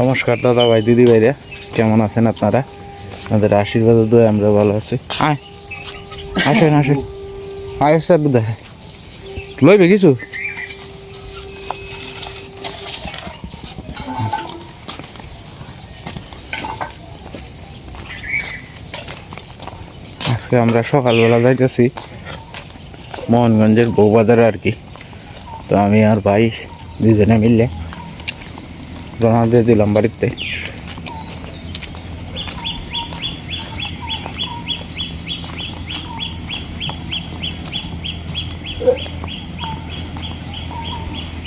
নমস্কার দাদা ভাই দিদি ভাইরা, কেমন আছেন আপনারা? আপনাদের আশীর্বাদ দোয়া আমরা ভালো আছি। আসেন আসেন, স্যার দেখা লইবে কিছু। আজকে আমরা সকালবেলা যাইতেছি মোহনগঞ্জের বউবাজারে আর কি। তো আমি আর ভাই দুজনে মিললে রওনা দিয়ে দিলাম বাড়িতে।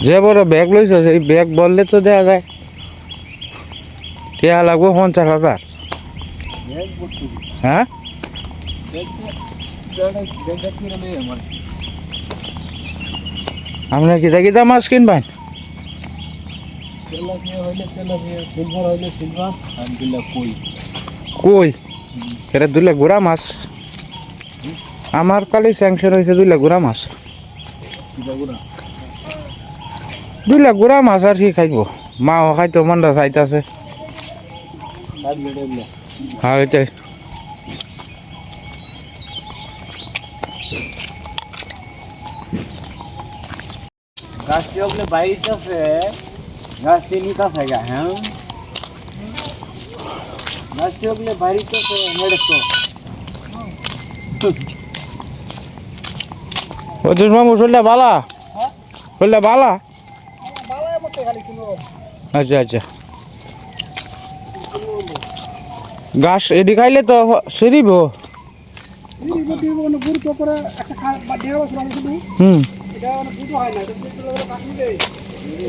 যে বড় ব্যাগ লইছ সেই ব্যাগ বললে তো দেওয়া যায়। কে লাগবো 50,000? হ্যাঁ, আপনার কিতা কিতা মাছ কিনবেন? কই এটা 2 লাখ গুড়া মাছ। আমার কালি স্যাংশন হয়েছে 2 লাখ গুড়া মাছ। 2 লাখ গুড়া মাছ আর কি খাইব? মাও খাইতো মনটা চাইতেছে। হ্যাঁ এটাই। গাছটি ওগুলো বাইরে আছে, গাছটি নিতে আছে গা। হ্যাঁ, গাছটি ওগুলো বাইরে আছে মেরেছো। ও দুশমা মুসল্লা বালা বললে বালা। আচ্ছা আচ্ছা, গাছ এডি খাইলে তো সেরিব।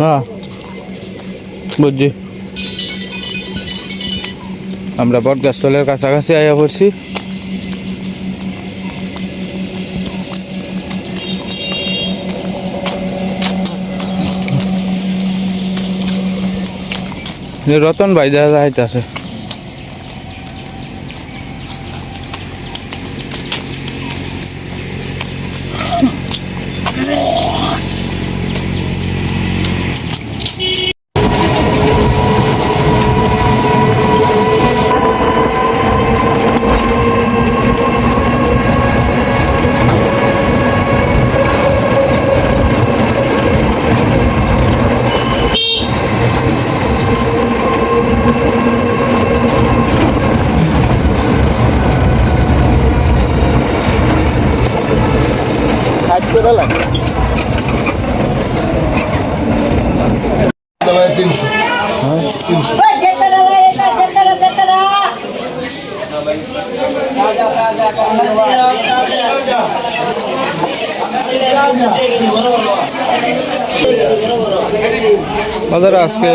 হ্যাঁ বুঝছি। আমরা বটগাছতলের কাছাকাছি আয়া পড়ছি। রতন ভাই দেখা যাইতেছে। বাজারে আজকে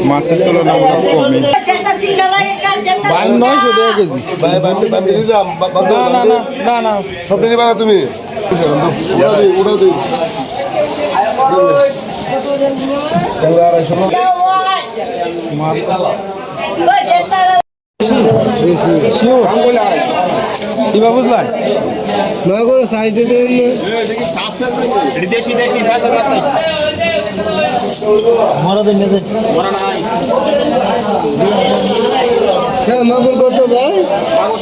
মাছের তুলনামূলক কমই। 900 টাকা কেজি। না না সব নিবা তুমি। কিবা বুঝলাই মাগুর কত ভাই?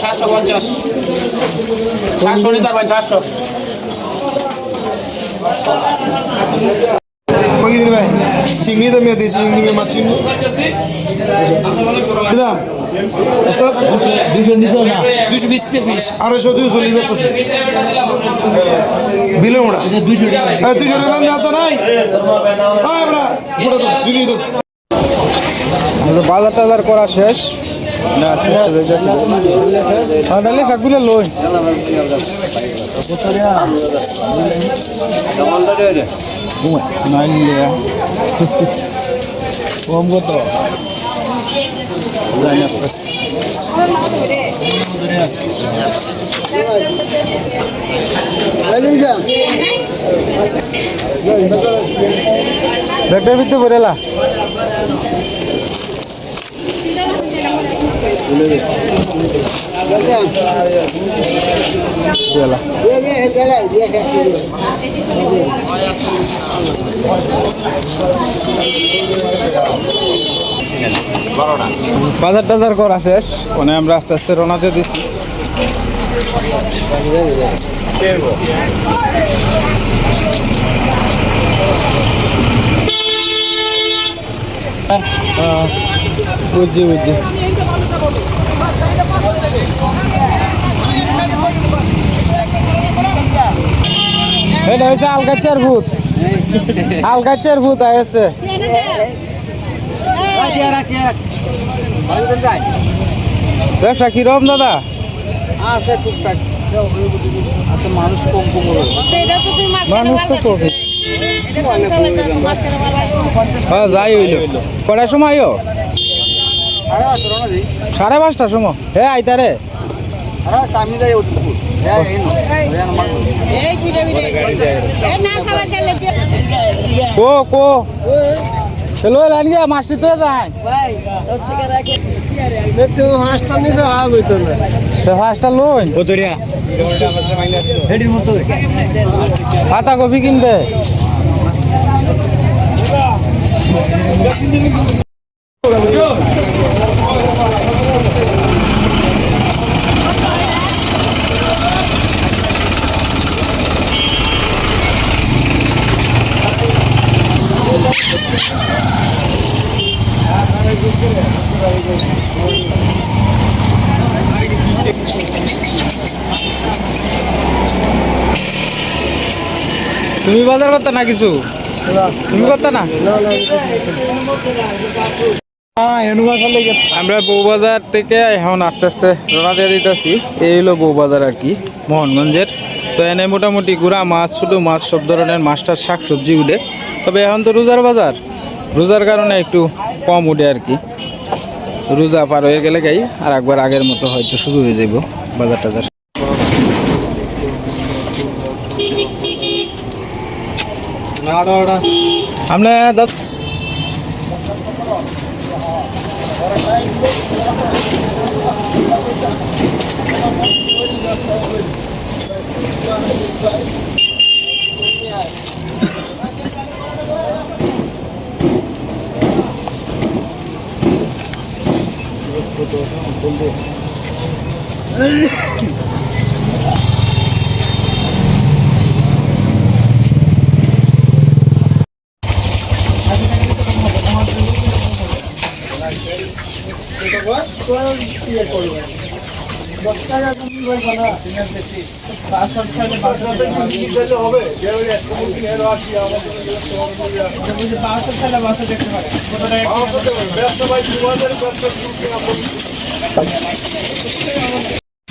750, 700 নিতে পারবেন। 700 ভাই চিংড়ি তো মেয়ে দিয়েছি, চিংড়ি মাছ চিংড়ি দিলাম 220 পিস 250 240 আছে বিলে ওড়া 200 টাকা আছে নাই। হ্যাঁ আমরা ওটা তো দিলি তো বাজার টাজার করা শেষ। না আস্তে আস্তে যাচ্ছি। হ্যাঁ নালে শাকগুলো লই নাইলে কম কত জানি আস্তে আস্তে। ব্যাগটার ভিতরে বেরেলা বাজার টাজার করা শেষ, মানে আমরা আস্তে আস্তে রওনাতে দিছি। বুঝছি বুঝছি। এটা হচ্ছে আলগাচ্চার ভূত, আলগাচ্চার ভূত আছে। ব্যবসা কিরম দাদা? আছে টুকটাক আচ্ছা, মানুষ কম কম মানুষ তো কমে। হ্যাঁ যাই হইল। কটার সময় আইও? 5:30টার সময়। হ্যাঁ আইতারে কো কো চলো লাইন গিয়া মাছটি তো যায় ফার্স্টটা লোন পাতা কপি কিনবে। তুমি বাজার করতে না কিছু? তুমি করতে না? আমরা বউবাজার থেকে এখন আস্তে আস্তে রওনা দিয়ে দিতেছি। এই হলো বউবাজার আর কি, মোহনগঞ্জের। তো এনে মোটামুটি গুড়া মাছ, ছোটো মাছ, সব ধরনের মাছটার শাক সবজি উঠে। তবে এখন তো রোজার বাজার, রোজার কারণে একটু কম উঠে আর কি। রোজা পার হয়ে গেলে গাই আর একবার আগের মতো হয়তো শুরু হয়ে যাব বাজার টাজার। আমরা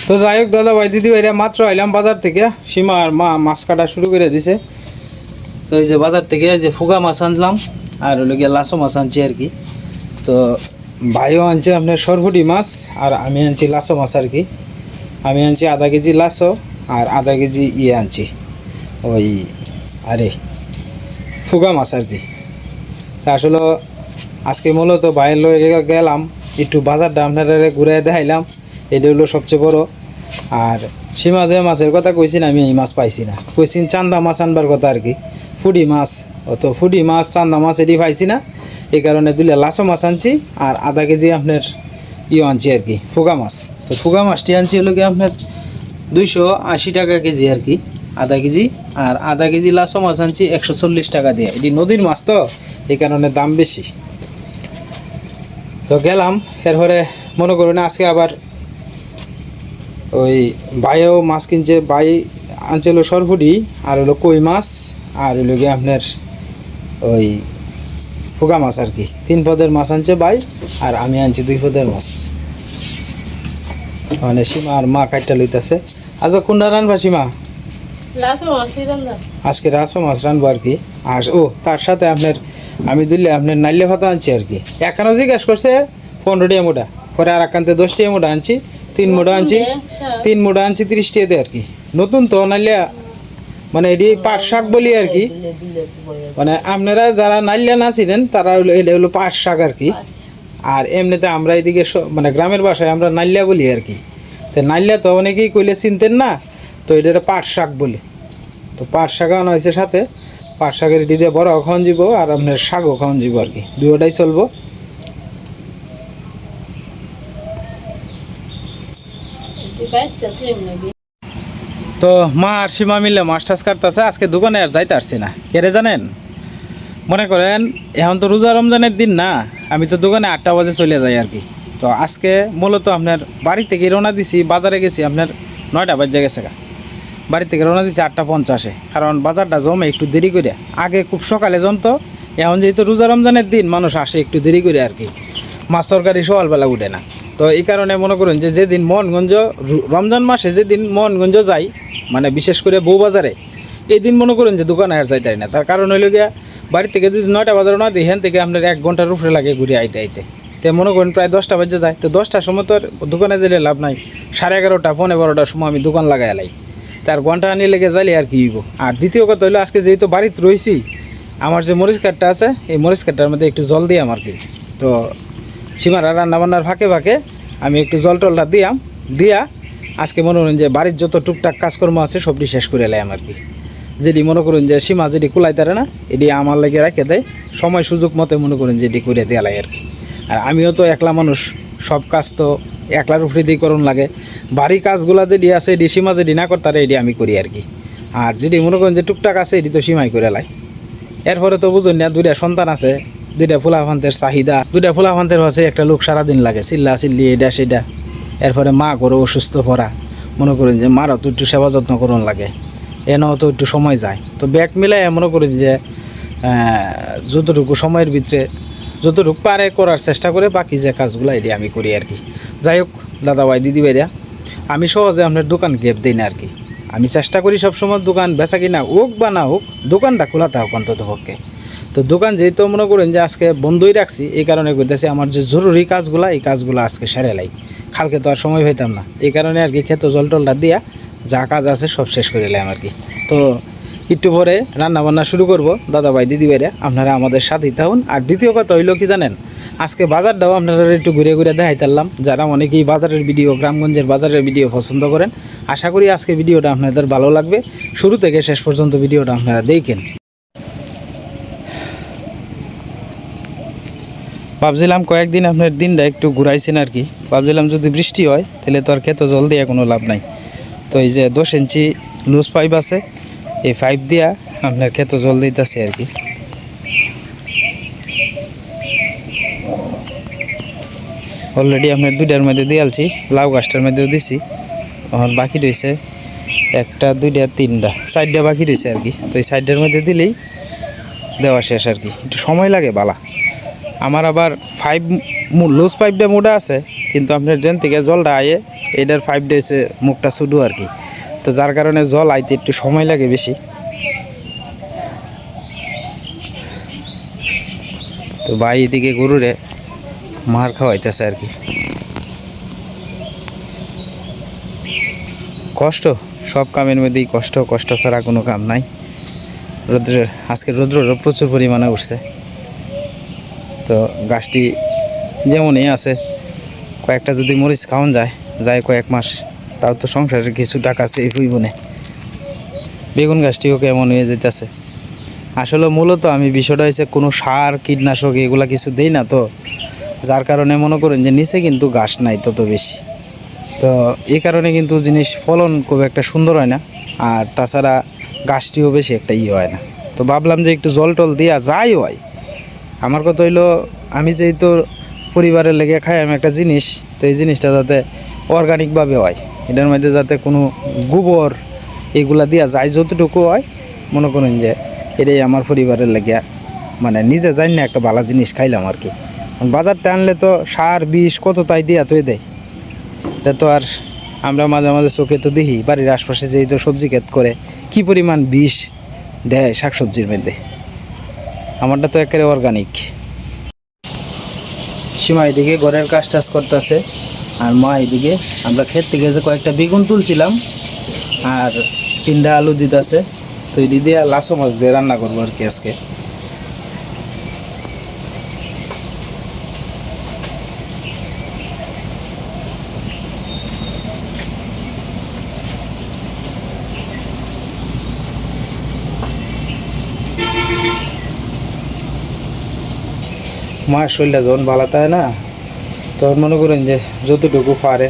তো যাই হোক দাদা ভাই দিদি ভাইরা মাত্র আইলাম বাজার থেকে। সীমা আর মা মাছ কাটা শুরু করে দিছে। তো এই যে বাজার থেকে যে ফুগা মাছ আনলাম আর হলো গিয়ে লাসো মাছ আনছি আর কি। তো ভাইও আনছে আপনার সরপুটি মাছ আর আমি আনছি লাসো মাছ আর কি। আমি আনছি আধা কেজি লাসো আর আধা কেজি আনছি ওই আরে ফুগা মাছ আর কি। তা আসলে আজকে মূলত বাইরে লয়ে গেলাম একটু বাজারটা আপনারা ঘুরে দেখাইলাম, এটা হলো সবচেয়ে বড়। আর সীমা যে মাছের কথা কইছি আমি এই মাছ পাইছি না, কইছি চান্দা মাছ আনবার কথা আর কি, ফুডি মাছ। অত ফুডি মাছ চান্দা মাছ এটি পাইছি না, এই কারণে দিলে লাসো মাছ আনছি আর আধা কেজি আপনার আনছি আর কি ফুগা মাছ। তো ফুগা মাছটি আনছি হলো কি আপনার 280 টাকা কেজি আর কি, আধা কেজি। আর আধা কেজি লাসো মাছ আনছি 140 টাকা দিয়ে। এটি নদীর মাছ তো এই কারণে দাম বেশি। তো গেলাম, এরপরে মনে করুন আজকে আবার ওই ভাইও মাছ কিনছে। ভাই আনছে হলো সরপুটি আর হলো কই মাছ আর হলো গিয়ে আপনার ওই ফুগা মাছ আর কি। 3 পদের মাছ আনছে ভাই আর আমি আনছি 2 পদের মাছ। মানে সীমা আর মা কাটটা লইতেছে। আচ্ছা কোনটা রানবা সীমা? আজকে রাসো মাছ রানবো আর কি। আর ও তার সাথে আপনার আমি দিলে আপনার নাইলে ভাতা আনছি আর কি। একানো জিজ্ঞেস করছে 15 টাকা মোটা, পরে আর একান্তে 10 টাকা মোটা আনছি, 3 মোটা আনছি, 3 মোটা আনছি 30 টাকা দিয়ে আর কি। নতুন তো নাইলে মানে এটি পাট শাক বলি আর কি। মানে আপনারা যারা নাইলে না ছিলেন তারা এটা হলো পাট শাক আর কি। আর এমনিতে আমরা এদিকে মানে গ্রামের ভাষায় আমরা নাইলা বলি আর কি। তো নাইলা তো অনেকেই কইলে চিনতেন না, তো এটা পাট শাক বলি। তো পাট শাক আনা হয়েছে সাথে, পাট শাকের দিদি বড় খাওয়ান যাব আর আপনার শাকও খাওয়ান যাব আর কি, দুটোটাই চলবো। তো মা আর সীমা মিলে মাছ টাছ কাটতেছে। আজকে দোকানে আর যাইতে আসছি না, কেরে জানেন? মনে করেন এখন তো রোজা রমজানের দিন না, আমি তো দোকানে 8টা বাজে চলে যাই আর কি। তো আজকে মূলত আপনার বাড়ি থেকে রওনা দিছি, বাজারে গেছি আপনার 9টা বাজে গেছে গা। বাড়ি থেকে রওনা দিছি 8:50, কারণ বাজারটা জমে একটু দেরি করে। আগে খুব সকালে জমতো, এখন যেহেতু রোজা রমজানের দিন মানুষ আসে একটু দেরি করে আর কি, মাছ তরকারি সকালবেলা উঠে না। তো এই কারণে মনে করুন যে যেদিন মোহনগঞ্জ রমজান মাসে যেদিন মোহনগঞ্জ যাই, মানে বিশেষ করে বউবাজারে, এই দিন মনে করুন যে দোকানে আর যাইতে পারি না। তার কারণ হইল গিয়া বাড়ি থেকে যদি 9টা বাজারে না দিই, এখান থেকে আপনার 1 ঘন্টার উপরে লাগে ঘুরে আইতে আইতে। তো মনে করেন প্রায় 10টা বাজে যায়। তো 10টার সময় তো আর দোকানে যেলে লাভ নাই, 11:30 পৌনে 12টার সময় আমি দোকান লাগাই লাই। তার ঘন্টা আনিয়ে লেগে যাইলে আর কি হইব। আর দ্বিতীয় কথা হইলো আজকে যেহেতু বাড়িতে রয়েছি, আমার যে মরিচ কাঠটা আছে এই মরিচ কাঠটার মধ্যে একটু জল দিয়াম আর কি। তো সীমারা রান্নাবান্নার ফাঁকে ফাঁকে আমি একটু জল টলটা দিয়া আজকে মনে করেন যে বাড়ির যত টুকটাক কাজকর্ম আছে সবটি শেষ করে এলাম আর কি। যেটি মনে করুন যে সীমা যেটি কুলাইতারে না, এটি আমার লেগে রেখে দেয়, সময় সুযোগ মতে মনে করেন যেটি করে দেওয়ালাই আর কি। আর আমিও তো একলা মানুষ, সব কাজ তো একলার উপরে দিয়ে করুন লাগে। বাড়ি কাজগুলা যেটি আছে এটি সীমা যেটি না করতারে এটি আমি করি আর কি। আর যেটি মনে করেন যে টুকটাক আছে এটি তো সীমাই করে লাই। এরপরে তো বুঝুন না, 2টা সন্তান আছে, 2টা ফুলাফান্তের চাহিদা, 2টা ফুলাফান্তের আছে, একটা লোক সারাদিন লাগে চিল্লা চিল্লি এটা সেটা। এরপরে মা করে অসুস্থ পড়া, মনে করেন যে মারও তো একটু সেবা যত্ন করুন লাগে, এনেও তো একটু সময় যায়। তো ব্যাগ মিলাই মনে করেন যে যতটুকু সময়ের ভিতরে যতটুকু পারে করার চেষ্টা করে, বাকি যে কাজগুলো এটি আমি করি আর কি। যাই হোক দাদা ভাই দিদি ভাইরা, আমি সহজে আপনার দোকান গেপ দিই না আর কি। আমি চেষ্টা করি সবসময় দোকান বেচা কিনা হোক বা না হোক, দোকানটা খোলাতে হোক অন্তত পক্ষে। তো দোকান যেহেতু মনে করেন যে আজকে বন্ধই রাখছি, এই কারণে করতেছি আমার যে জরুরি কাজগুলো এই কাজগুলো আজকে সেরে লাই। কালকে তো আর সময় পাইতাম না, এই কারণে আর কি খেত জল টলটা দিয়া যা কাজ আছে সব শেষ করে এলাম আর কি। তো একটু পরে রান্নাবান্না শুরু করব দাদা ভাই দিদি ভাইরা, আপনারা আমাদের সাথেই থাকুন। আর দ্বিতীয় কথা হইলো কি জানেন, আজকে বাজারটাও আপনারা একটু ঘুরে ঘুরে দেখাইতারলাম, যারা অনেকেই বাজারের ভিডিও, গ্রামগঞ্জের বাজারের ভিডিও পছন্দ করেন। আশা করি আজকে ভিডিওটা আপনাদের ভালো লাগবে, শুরু থেকে শেষ পর্যন্ত ভিডিওটা আপনারা দেখেন। ভাবছিলাম কয়েকদিন আপনার দিনটা একটু ঘুরাইছেন আর কি, ভাবছিলাম যদি বৃষ্টি হয় তাহলে তো আর খেতে জল দিয়ে কোনো লাভ নাই। তো এই যে 10 ইঞ্চি লুজ পাইপ আছে, এই পাইপ দিয়া আপনার খেতে জল দিতেছে আর কি। অলরেডি আপনার 2টার মধ্যে দিয়ালছি, লাউ গাছটার মধ্যেও দিছি, এখন বাকি রয়েছে 1টা 2টা 3টা 4টা বাকি রয়েছে আর কি। তো এই 4টার মধ্যে দিলেই দেওয়া শেষ আর কি, একটু সময় লাগে বালা। আমার আবার লুজ পাইপটা মোটা আছে, কিন্তু আপনার যেন থেকে জলটা আয়ে এটার পাইপটা হচ্ছে মুখটা ছুডু আর কি। তো যার কারণে জল আইতে একটু সময় লাগে বেশি। তো ভাই এদিকে গরুরে মার খাওয়াইতেছে আর কি। কষ্ট, সব কামের মধ্যেই কষ্ট, কষ্ট ছাড়া কোনো কাম নাই। আজকে রৌদ্র প্রচুর পরিমাণে উঠছে। তো গাছটি যেমনই আছে, কয়েকটা যদি মরিচ খাওয়ান যায় কয়েক মাস, তাও তো সংসারের কিছু টাকা সেভ হইব না। বেগুন গাছটিও কেমন হয়ে যেতেছে। আসলে মূলত আমি বিষয়টা হয়েছে কোনো সার কীটনাশক এগুলা কিছু দেই না, তো যার কারণে মনে করেন যে নিচে কিন্তু ঘাস নাই তত বেশি। তো এই কারণে কিন্তু জিনিস ফলন খুব একটা সুন্দর হয় না, আর তাছাড়া গাছটিও বেশি একটা হয় না। তো ভাবলাম যে একটু জল টল দিয়া যাই হয়। আমার কথা হইলো, আমি যেহেতু পরিবারের লেগে খাই আমি একটা জিনিস, তো এই জিনিসটা যাতে অর্গানিকভাবে হয়, এটার মধ্যে যাতে কোনো গোবর এগুলা দিয়া যায়, যতটুকু হয় মনে করেন যে এটাই আমার পরিবারের লেগে, মানে নিজে জানি না একটা ভালো জিনিস খাইলাম আর কি। বাজারতে আনলে তো সার বিষ কত তাই দিয়া তো দেয়, এটা তো আর আমরা মাঝে মাঝে চোখে তো দেখি বাড়ির আশপাশে যেই তো সবজি ক্ষেত করে কি পরিমাণ বিষ দেয় শাকসবজির মধ্যে। আমারটা তো একেবারে অর্গানিক। সীমা এদিকে ঘরের কাজ টাজ করতেছে, আর মা এদিকে আমরা ক্ষেত থেকে যে কয়েকটা বেগুন তুলছিলাম আর 3টা আলু দিতেছে। তো এটি দিয়ে লাসো মাছ দিয়ে রান্না করবো আর কি আজকে। মায়ের শরীরটা যখন ভালো থাকে না, তখন মনে করেন যে যতটুকু পারে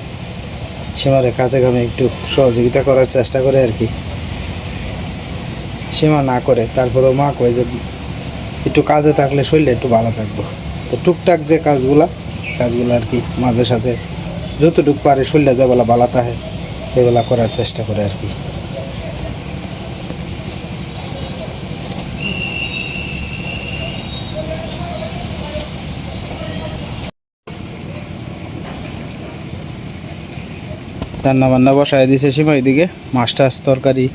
সীমারে কাজে কামে একটু সহযোগিতা করার চেষ্টা করে আর কি। সীমা না করে, তারপরেও মা কয় যে একটু কাজে থাকলে শরীরে একটু ভালো থাকবো। তো টুকটাক যে কাজগুলো আর কি মাঝে সাঝে যতটুকু পারে শরীরে যেবেলা ভালো থাকে এগুলা করার চেষ্টা করে আর কি। রান্না বান্না বসায় দিছে সীমা, এদিকে মাছ টাছ তরকারি,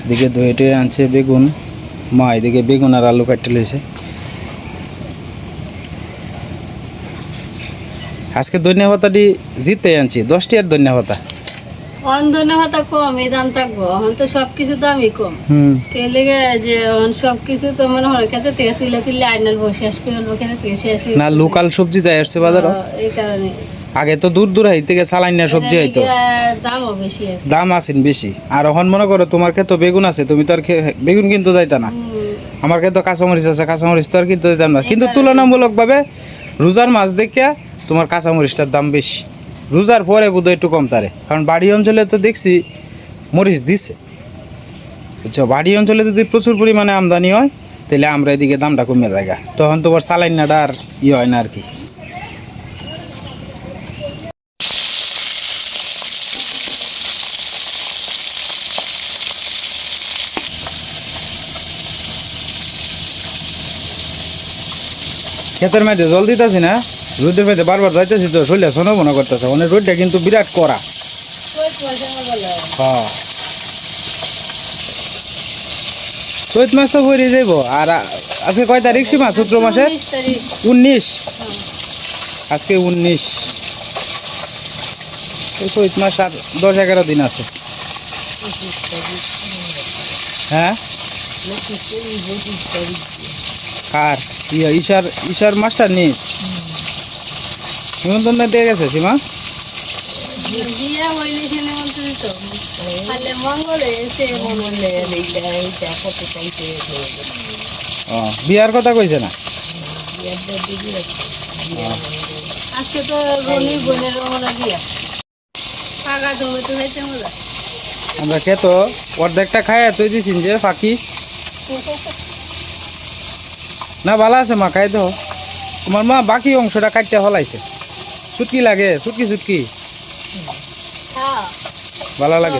এদিকে ধুয়ে টুয়ে আনছে বেগুন, মা এদিকে বেগুন আর আলু কাটতে লইছে। আজকে ধনিয়া পাতাটি জিতে আনছি 10টি আর ধনিয়া পাতা। অন্ধনে হতা কম এই দাম থাকবো, এখন তো সবকিছু দামই কম। কে লেগে যে এখন সবকিছু তো মনে হয় খেতে থেকে তুলে আইনার বসে শেষ করে হলো, খেতে থেকে শেষ হয়ে না লোকাল সবজি যাই আসছে বাজারে, এই কারণে আগে তো দূর দূর হাই থেকে সালাইনা সবজি হইতো, দামও বেশি আছে। দাম আছেন বেশি। আর এখন মনে করো তোমার ক্ষেত্রে বেগুন আছে, তুমি তো আর বেগুন কিন্তু যাইতা না। আমার ক্ষেত্রে কাঁচামরিচ আছে, কাঁচামরিচ তো আর কিন্তু দিতাম না। কিন্তু তুলনামূলকভাবে রোজার মাছ দেখে তোমার কাঁচামরিচটার দাম বেশি, রোজার পরে বোধহয় একটু কম তারে। কারণ বাড়ি অঞ্চলে তো দেখছি মরিচ দিচ্ছে, বুঝছো। বাড়ি অঞ্চলে যদি প্রচুর পরিমাণে আমদানি হয় তাহলে আমরা এদিকে দামটা কমে যায়, তখন তোমার সালাইনাটা আর হয় না আর কি। ক্ষেতের মধ্যে জল দিতেছি না, রোদের মধ্যে বারবার যাইতেছি তো শরীরে শোনো মনে করতেছে, মানে রোদটা কিন্তু বিরাট কড়া। হ্যাঁ চৈত মাস তো বইরে যাইব। আর আজকে কয় তারিখ সীমা? চৈত্র মাসের 19, আজকে 19। চৈত মাস আর 10-11 দিন আছে। হ্যাঁ কার ঈশার মাস্টার নিয়ে নিমন্ত্রণ দিয়ে গেছে সীমা। বিয়ার কথা কইছে না? আজকে তো রনি বোনের বিয়া, পাকা জমে তো হয়েছে মজা। আমরা খেত অর্ধেকটা খাই তুই দিছিস যে ফাঁকি না, ভালো আছে মা, খাই তো। তোমার মা বাকি অংশটা কাটতে হলাইছে। চুটকি লাগে, চুটকি ভালো লাগে।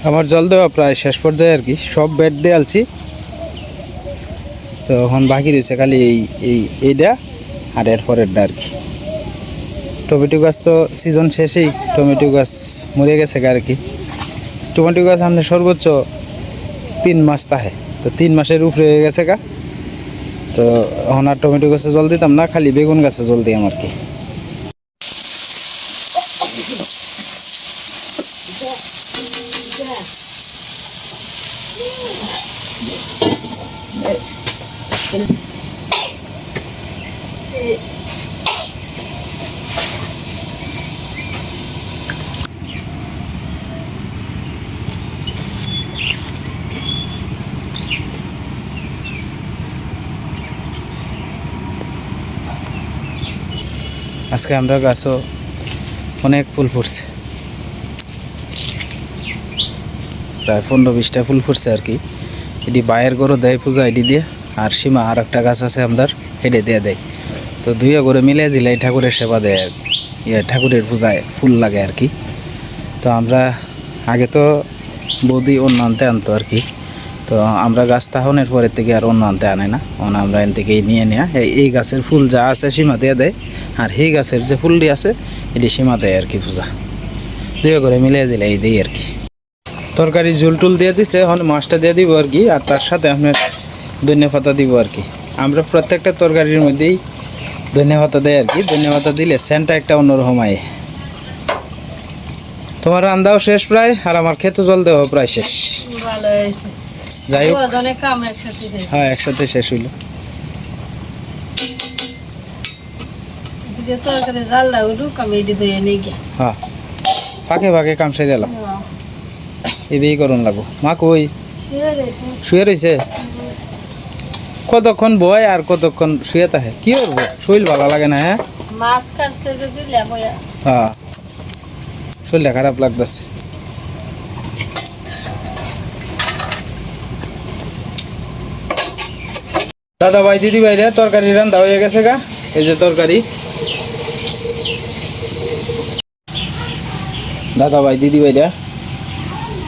আমার জল দেওয়া প্রায় শেষ পর্যায়ে আর কি, সব বেড দিয়ে আলছি। তো এখন বাকি রয়েছে খালি এইটা আর এর পরেরটা আর কি। টমেটো গাছ তো সিজন শেষেই টমেটো গাছ মরে গেছে আর কি। টমেটো গাছ আমাদের সর্বোচ্চ 3 মাস থাকে, তো 3 মাসের উপরে হয়ে গেছে গা। তো এখন আর টমেটো গাছে জল দিতাম না, খালি বেগুন গাছে জল দিই আর কি। আজকে আমরা গাছও অনেক ফুল ফুটছে, প্রায় 15-20টা ফুল ফুটছে আর কি। এটি বায়ের গরু দেয় পূজা এটি দিয়ে, আর সীমা আর একটা গাছ আছে আমাদের, হেঁটে দিয়ে দেয়। তো দুইয়া করে মিলে জিলাই ঠাকুরের সেবা দেয় আর ঠাকুরের পূজায় ফুল লাগে আর কি। তো আমরা আগে তো বৌদি অন্য আনতে আনতো আর কি, তো আমরা গাছ তাহনের পরের থেকে আর অন্য আনতে আনে না, আমরা এন থেকেই নিয়ে নেওয়া। এই গাছের ফুল যা আছে সীমা দিয়ে দেয়, আর এই গাছের যে ফুলটি আছে এটি সীমা দেয় আর কি পূজা। দুইয়া করে মিলে জিলাই দিই আর কি। তরকারি ঝুল টুল দিয়ে দিছে, এখন মাছটা দিয়ে দিব আর কি, আর তার সাথে আপনার ধনিয়া পাতা দিব আর কি। আমরা প্রত্যেকটা তরকারির মধ্যেই ধনিয়া পাতা দেয় আর কি। ধনিয়া পাতা দিলে সেন্টটা একটা অন্যরকম আয়। তোমার রান্নাও শেষ প্রায়, আর আমার খেতে জল দেওয়া প্রায় শেষ। ভালো হয়েছে, যাই হোক, অনেক কাম একসাথে শেষ। হ্যাঁ একসাথে শেষ হইল। যে তরকারি জালটা উঠুক আমি এটি ধুয়ে নিয়ে গিয়া হ্যাঁ ফাঁকে ফাঁকে কাম সেরে এলাম এবেই করুন লাগবো মা কই শুয়ে রয়েছে কতক্ষণ বয় আর কতক্ষণ শুয়ে থাকে কি করবো শরীর ভালো লাগে না হ্যাঁ মাছ কাটছে যে দিলে বয়া হ্যাঁ শরীরটা খারাপ লাগতেছে দাদা ভাই দিদি ভাইরা তরকারি রান্না হয়ে গেছে গা এই যে তরকারি দাদা ভাই দিদি ভাইরা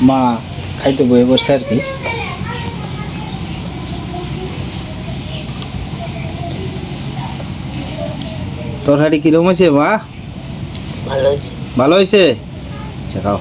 মা খাইতে বয়ে বসছে আর কি তরকারি কিরম হয়েছে মা ভালো হয়েছে আচ্ছা খাও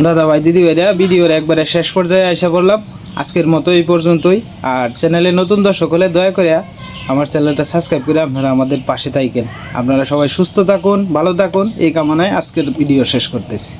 দাদা ভাই দিদি ভাইরা ভিডিওর একবারে শেষ পর্যায়ে আশা করলাম আজকের মতো এই পর্যন্তই আর চ্যানেলে নতুন দর্শক হলে দয়া করে আমার চ্যানেলটা সাবস্ক্রাইব করে আপনারা আমাদের পাশে থাকেন আপনারা সবাই সুস্থ থাকুন ভালো থাকুন এই কামনায় আজকের ভিডিও শেষ করতেছি